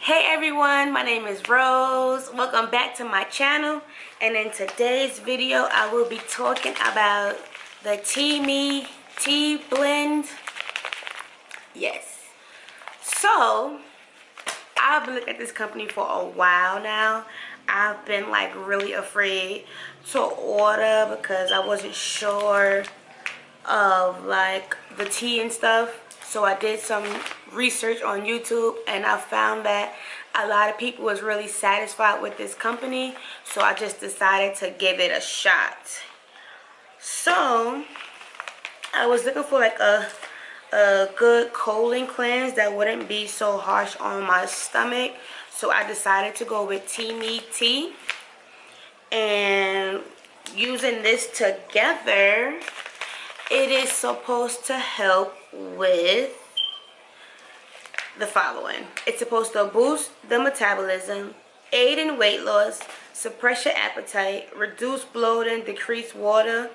Hey everyone, my name is Rose. Welcome back to my channel, and in today's video I will be talking about the Teami Tea blend. Yes. So I've been looking at this company for a while now. I've been like really afraid to order because I wasn't sure of like the tea and stuff. So I did some research on YouTube and I found that a lot of people was really satisfied with this company. So I just decided to give it a shot. So I was looking for like a good colon cleanse that wouldn't be so harsh on my stomach. So I decided to go with Teami Tea. And using this together, it is supposed to help with the following. It's supposed to boost the metabolism, aid in weight loss, suppress your appetite, reduce bloating, decrease water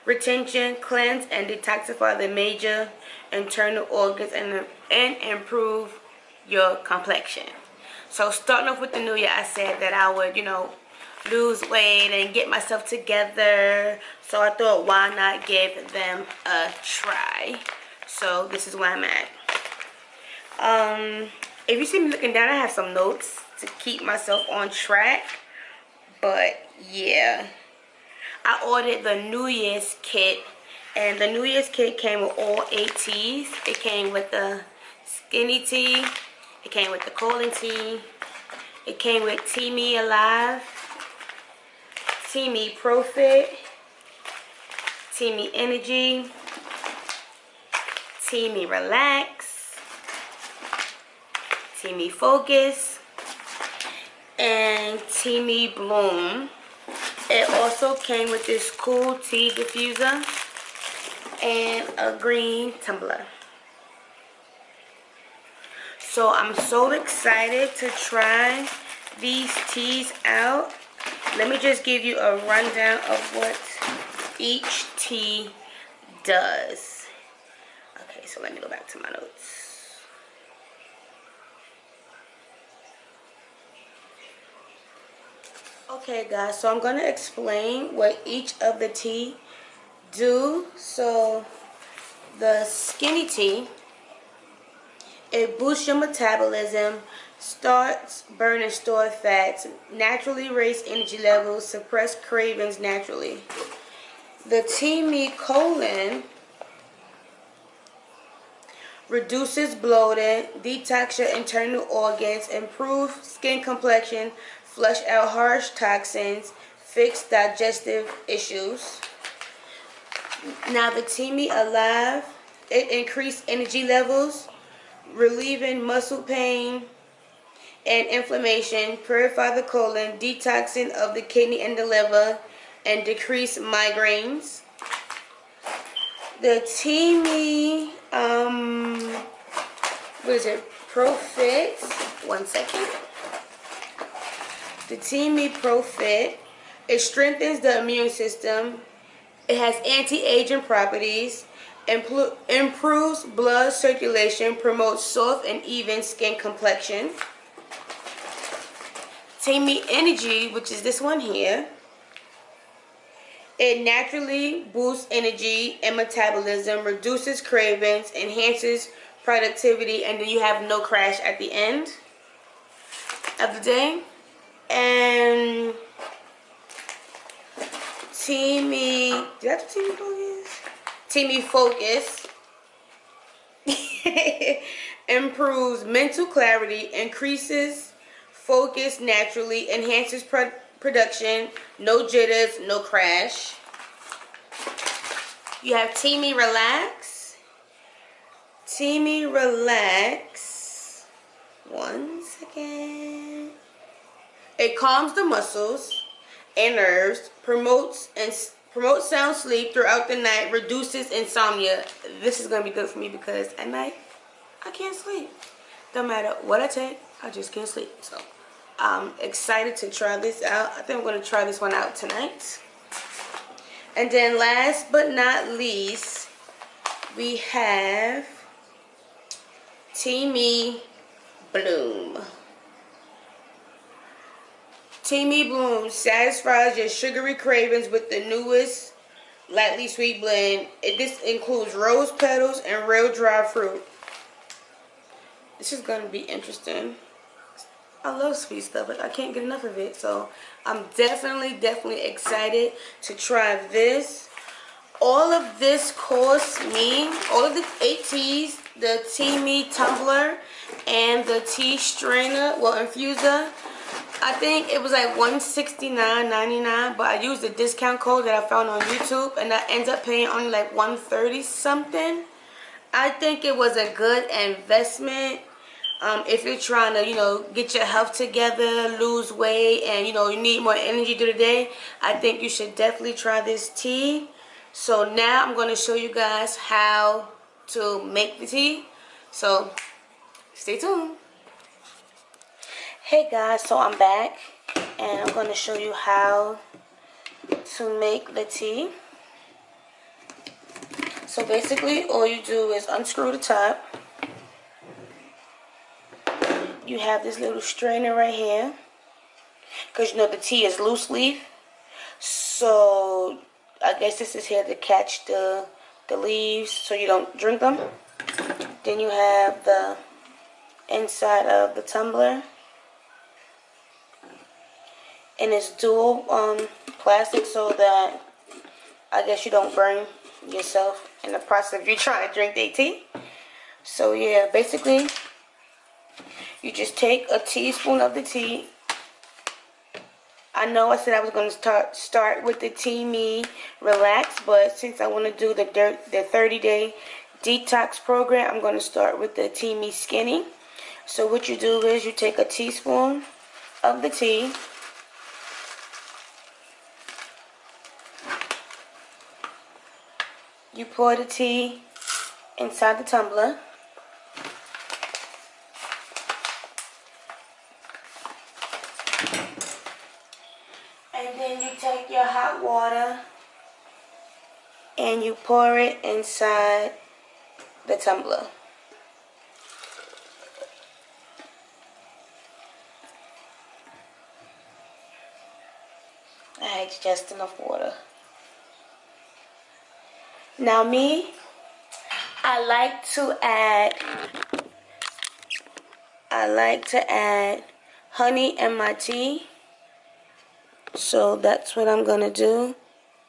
retention, cleanse and detoxify the major internal organs, and improve your complexion. So starting off with the new year, I said that I would, lose weight and get myself together. So I thought, why not give them a try? So this is where I'm at. If you see me looking down, I have some notes to keep myself on track. But yeah, I ordered the New Year's kit, and the New Year's kit came with all 8 teas. It came with the skinny tea, it came with the colon tea, it came with Teami Alive, Teami Profit, Teami Energy, Teami Relax, Teami Focus, and Teami Bloom. It also came with this cool tea diffuser and a green tumbler. So I'm so excited to try these teas out. Let me just give you a rundown of what each tea does. Okay, so let me go back to my notes. Okay guys, so I'm going to explain what each of the tea do. So the skinny tea, it boosts your metabolism, starts burning stored fats, naturally raise energy levels, suppress cravings naturally. The Teami Colon reduces bloating, detox your internal organs, improve skin complexion, flush out harsh toxins, fix digestive issues. Now the Teami Alive, it increased energy levels, relieving muscle pain and inflammation, purify the colon, detoxing of the kidney and the liver, and decrease migraines. The Teami, Profit, one second. The Teami Profit, it strengthens the immune system. It has anti-aging properties, improves blood circulation, promotes soft and even skin complexion. Teami Energy, which is this one here, it naturally boosts energy and metabolism, reduces cravings, enhances productivity, and then you have no crash at the end of the day. And Teami, did I do Teami Focus? Teami Focus improves mental clarity, increases focus naturally, enhances production, no jitters, no crash. You have Teami Relax. Teami Relax, one second. It calms the muscles and nerves, promotes sound sleep throughout the night, reduces insomnia. This is gonna be good for me because at night I can't sleep. No matter what I take, I just can't sleep. So I'm excited to try this out. I think I'm gonna try this one out tonight. And then last but not least, we have Teami Bloom. Teami Bloom satisfies your sugary cravings with the newest lightly sweet blend. This includes rose petals and real dry fruit. This is going to be interesting. I love sweet stuff, but I can't get enough of it. So I'm definitely excited to try this. All of this costs me, all of the 8 teas, the Teami tumbler and the tea strainer, well, infuser, I think it was like $169.99, but I used a discount code that I found on YouTube, and I ended up paying only like $130 something. I think it was a good investment. If you're trying to, get your health together, lose weight, and, you need more energy through the day, I think you should definitely try this tea. So now I'm going to show you guys how to make the tea. So stay tuned. Hey guys, so I'm back and I'm going to show you how to make the tea. So basically all you do is unscrew the top. You have this little strainer right here, because the tea is loose leaf, so I guess this is here to catch the leaves so you don't drink them. Then you have the inside of the tumbler, and it's dual plastic so that I guess you don't burn yourself in the process of you trying to drink the tea. So yeah, basically you just take a teaspoon of the tea. I know I said I was going to start with the Teami Relax, but since I want to do the 30-day detox program, I'm going to start with the Teami Skinny. So what you do is you take a teaspoon of the tea, you pour the tea inside the tumbler, and then you take your hot water and you pour it inside the tumbler. I had just enough water. Now me, I like to add honey in my tea. So that's what I'm gonna do.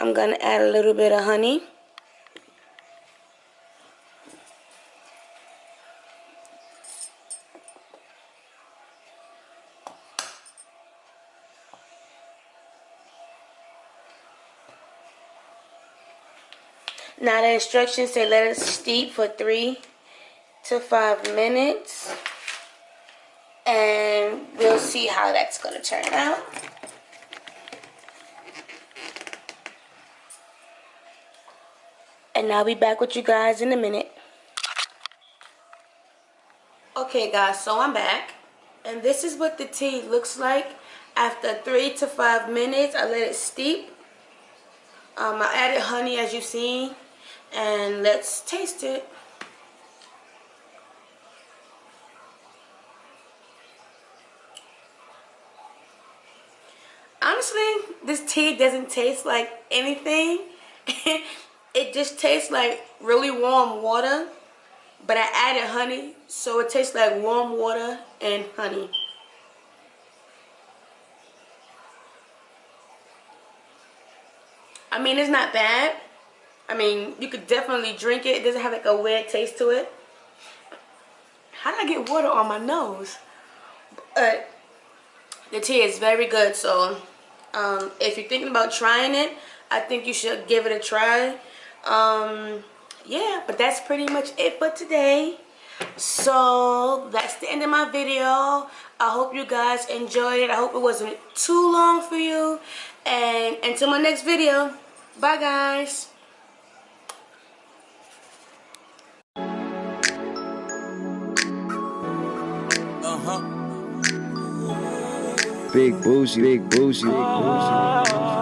I'm gonna add a little bit of honey. Now the instructions say let it steep for 3 to 5 minutes. And we'll see how that's going to turn out. And I'll be back with you guys in a minute. Okay guys, so I'm back. And this is what the tea looks like after 3 to 5 minutes. I let it steep. I added honey as you've seen. And let's taste it. Honestly, this tea doesn't taste like anything. It just tastes like really warm water. But I added honey, so it tastes like warm water and honey. I mean, it's not bad. I mean, you could definitely drink it. It doesn't have like a weird taste to it. How did I get water on my nose? But the tea is very good. So if you're thinking about trying it, I think you should give it a try. Yeah, but that's pretty much it for today. So that's the end of my video. I hope you guys enjoyed it. I hope it wasn't too long for you. And until my next video, bye guys. Big bougie, big bougie, big bougie.